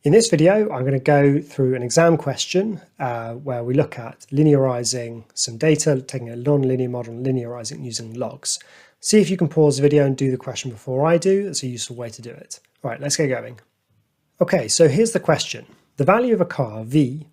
In this video, I'm going to go through an exam question where we look at linearizing some data, taking a non-linear model and linearizing using logs. See if you can pause the video and do the question before I do. That's a useful way to do it. All right, let's get going. Okay, so here's the question. The value of a car, V,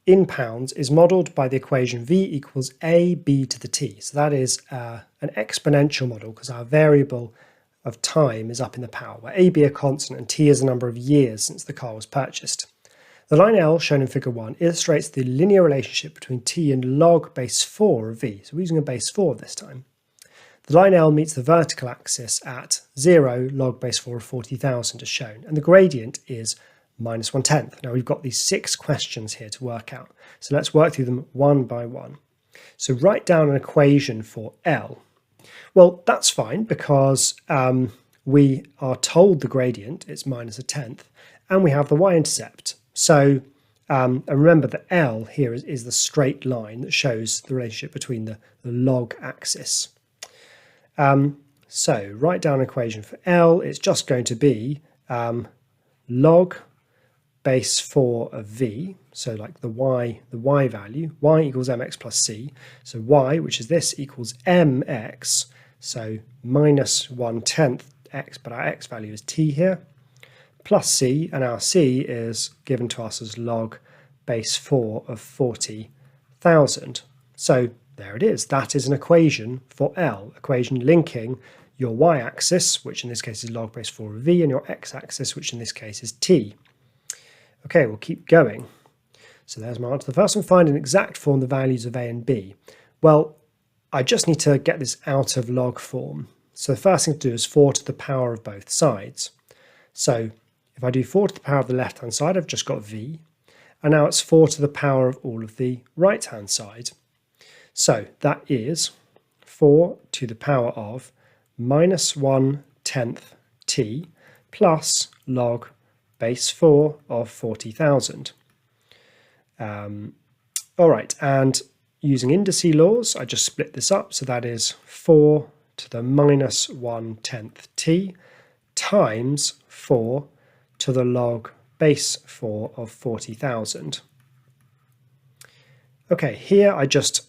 in pounds is modeled by the equation V equals AB to the T. So that is an exponential model because our variable of time is up in the power, where a, b are constant and t is the number of years since the car was purchased. The line L, shown in figure 1, illustrates the linear relationship between t and log base 4 of v. So we're using a base 4 this time. The line L meets the vertical axis at 0 log base 4 of 40,000 as shown, and the gradient is minus 1/10. Now we've got these 6 questions here to work out. So let's work through them one by one. So write down an equation for L. Well, that's fine because we are told the gradient, it's minus 1/10, and we have the y-intercept. So, and remember that L here is the straight line that shows the relationship between the log axis. So write down an equation for L. It's just going to be log base 4 of v, so like the y value, y equals mx plus c. So y, which is this, equals mx, so minus 1/10 x, but our x value is t here, plus c, and our c is given to us as log base 4 of 40,000. So there it is. That is an equation for L, equation linking your y-axis, which in this case is log base 4 of v, and your x-axis, which in this case is t. Okay, we'll keep going. So there's my answer. The first one, find an exact form the values of a and b. Well, I just need to get this out of log form. So the first thing to do is 4 to the power of both sides. So if I do 4 to the power of the left-hand side, I've just got v. And now it's 4 to the power of all of the right-hand side. So that is 4 to the power of minus 1/10 t plus log base 4 of 40,000. All right, and using indice laws, I just split this up. So that is 4 to the minus 1/10 t times 4 to the log base 4 of 40,000. Okay, here I just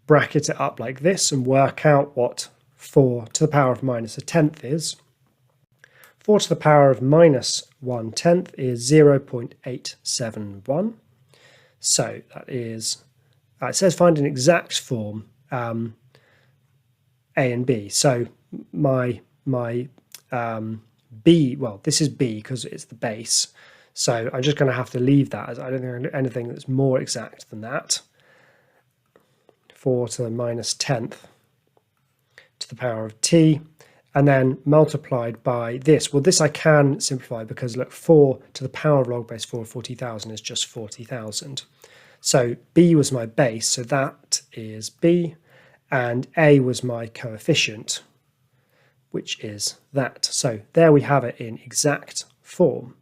bracket it up like this and work out what 4 to the power of minus 1/10 is. 4 to the power of minus 1/10 is 0.871. So that is, it says find an exact form A and B. So my B, well, this is B because it's the base. So I'm just going to have to leave that, as I don't think anything that's more exact than that. 4 to the minus 10th to the power of t, and then multiplied by this. Well, this I can simplify because look, 4 to the power of log base 4 of 40,000 is just 40,000. So b was my base, so that is b, and a was my coefficient, which is that. So there we have it in exact form.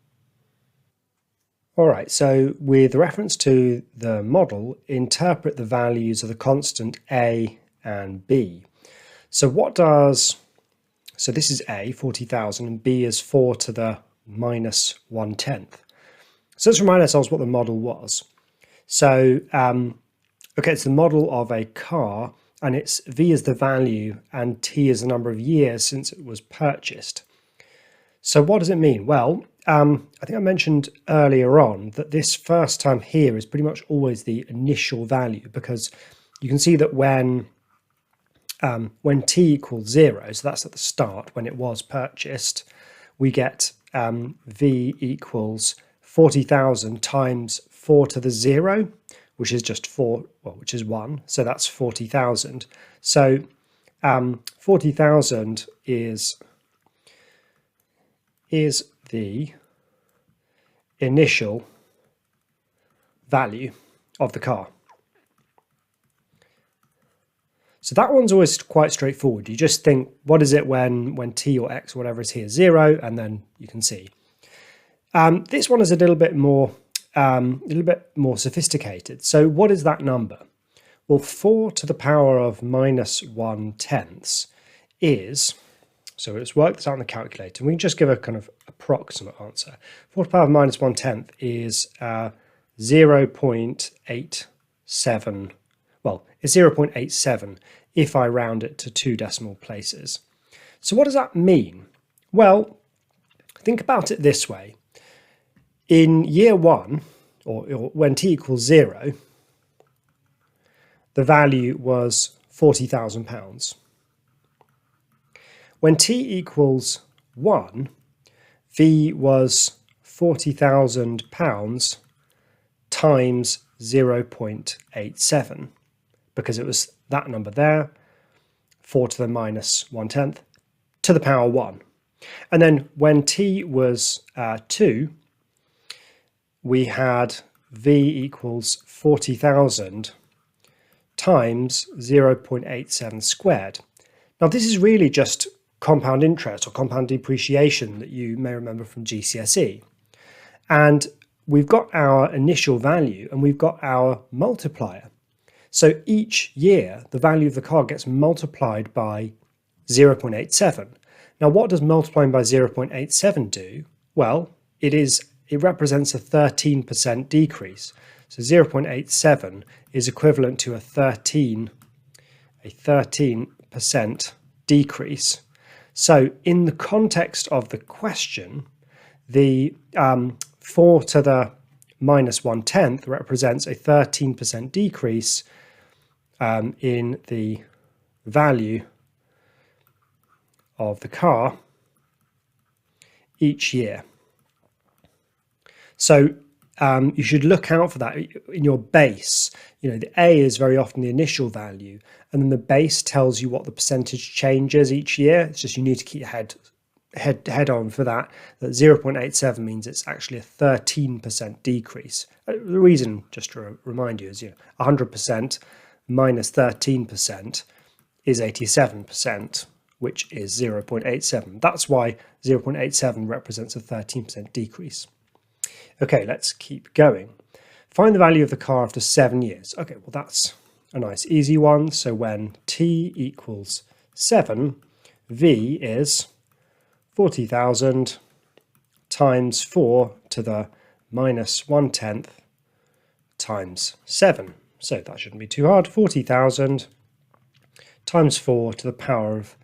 All right, so with reference to the model, interpret the values of the constant a and b. So what does, so this is a, 40,000, and b is 4 to the minus 1/10. So let's remind ourselves what the model was. So, okay, it's the model of a car, and it's v is the value and t is the number of years since it was purchased. So what does it mean? Well, I think I mentioned earlier on that this first term here is pretty much always the initial value, because you can see that when t equals 0, so that's at the start when it was purchased, we get v equals 40,000 times 4 to the 0, which is just 4, well, which is 1, so that's 40,000. So 40,000 is the initial value of the car. So that one's always quite straightforward. You just think, what is it when t or x or whatever is here, 0, and then you can see. This one is a little bit more sophisticated. So what is that number? Well, 4 to the power of minus 1/10 is So let's work this out on the calculator. We can just give a kind of approximate answer. 4 to the power of minus 1/10 is 0.87. Well, it's 0.87 if I round it to 2 decimal places. So what does that mean? Well, think about it this way. In year 1, or when t equals 0, the value was £40,000. When t equals 1, v was £40,000 times 0.87, because it was that number there, 4 to the minus 1/10 to the power 1. And then when t was 2, we had v equals 40,000 times 0.87 squared. Now this is really just compound interest or compound depreciation that you may remember from GCSE. And we've got our initial value and we've got our multiplier. So each year the value of the car gets multiplied by 0.87. Now what does multiplying by 0.87 do? Well, it represents a 13% decrease. So 0.87 is equivalent to a 13% decrease. So in the context of the question, the 4 to the minus 1/10 represents a 13% decrease in the value of the car each year. So you should look out for that in your base. You know, the A is very often the initial value, and then the base tells you what the percentage changes each year. It's just you need to keep your head on for that 0.87 means it's actually a 13% decrease. The reason, just to remind you, is 100% minus 13% is 87%, which is 0.87. That's why 0.87 represents a 13% decrease. Okay, let's keep going. Find the value of the car after 7 years. Okay, well that's a nice easy one. So when t equals 7, v is 40,000 times 4 to the minus 1/10 times 7. So that shouldn't be too hard. 40,000 times 4 to the power of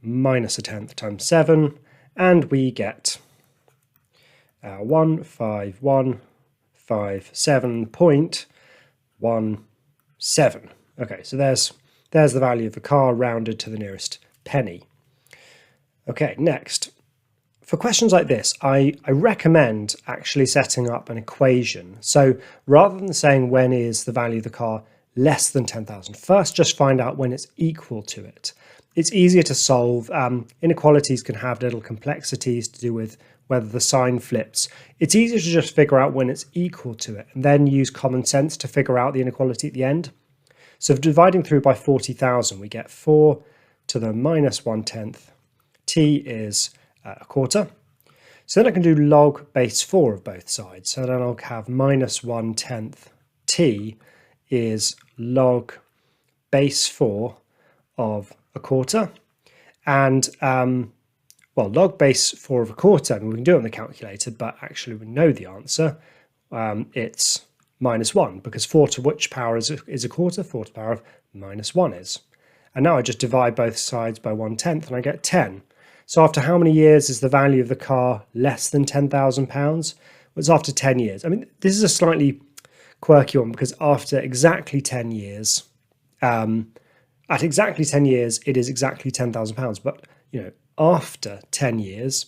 minus 1/10 times 7. And we get 15157.17. Okay, so there's the value of the car rounded to the nearest penny. Okay, next. For questions like this, I recommend actually setting up an equation. So rather than saying when is the value of the car less than 10,000, first just find out when it's equal to it. It's easier to solve. Inequalities can have little complexities to do with whether the sign flips. It's easier to just figure out when it's equal to it and then use common sense to figure out the inequality at the end. So if dividing through by 40,000, we get 4 to the minus 1/10. T is a quarter. So then I can do log base 4 of both sides. So then I'll have minus 1/10 t is log base 4 of a quarter. And well, log base 4 of a quarter, I mean, we can do it on the calculator, but actually we know the answer. It's minus 1, because 4 to which power is a quarter? 4 to the power of minus 1 is. And now I just divide both sides by 1/10 and I get 10. So after how many years is the value of the car less than £10,000? Well, it's after 10 years. I mean, this is a slightly quirky one because after exactly 10 years, at exactly 10 years, it is exactly £10,000. But, after 10 years,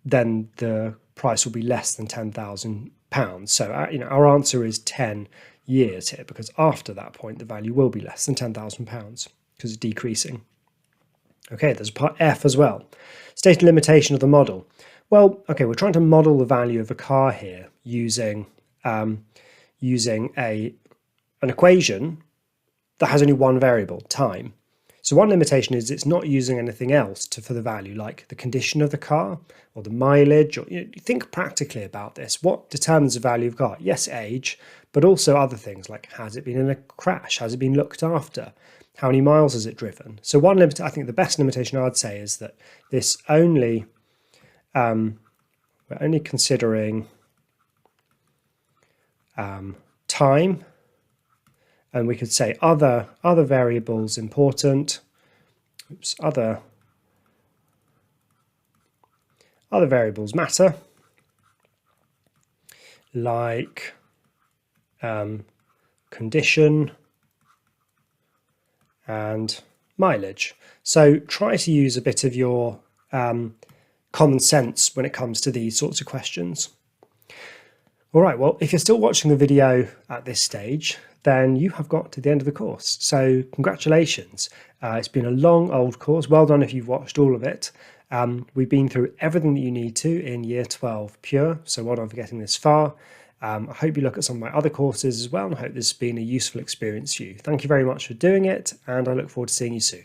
then the price will be less than £10,000. So, our answer is 10 years here, because after that point, the value will be less than £10,000 because it's decreasing. Okay, there's part F as well. State a limitation of the model. Well, okay, we're trying to model the value of a car here using an equation that has only one variable, time. So one limitation is it's not using anything else for the value, like the condition of the car or the mileage. Or think practically about this. What determines the value of the car? Yes, age, but also other things like, has it been in a crash? Has it been looked after? how many miles has it driven. So one limit, I think the best limitation I'd say is that this only, we're only considering time, and we could say other variables important. Oops, other variables matter, like condition and mileage. So try to use a bit of your common sense when it comes to these sorts of questions. All right, well, if you're still watching the video at this stage, then you have got to the end of the course. So congratulations. It's been a long old course. Well done if you've watched all of it. We've been through everything that you need to in Year 12 Pure, so well done for getting this far. I hope you look at some of my other courses as well, and I hope this has been a useful experience for you. Thank you very much for doing it, and I look forward to seeing you soon.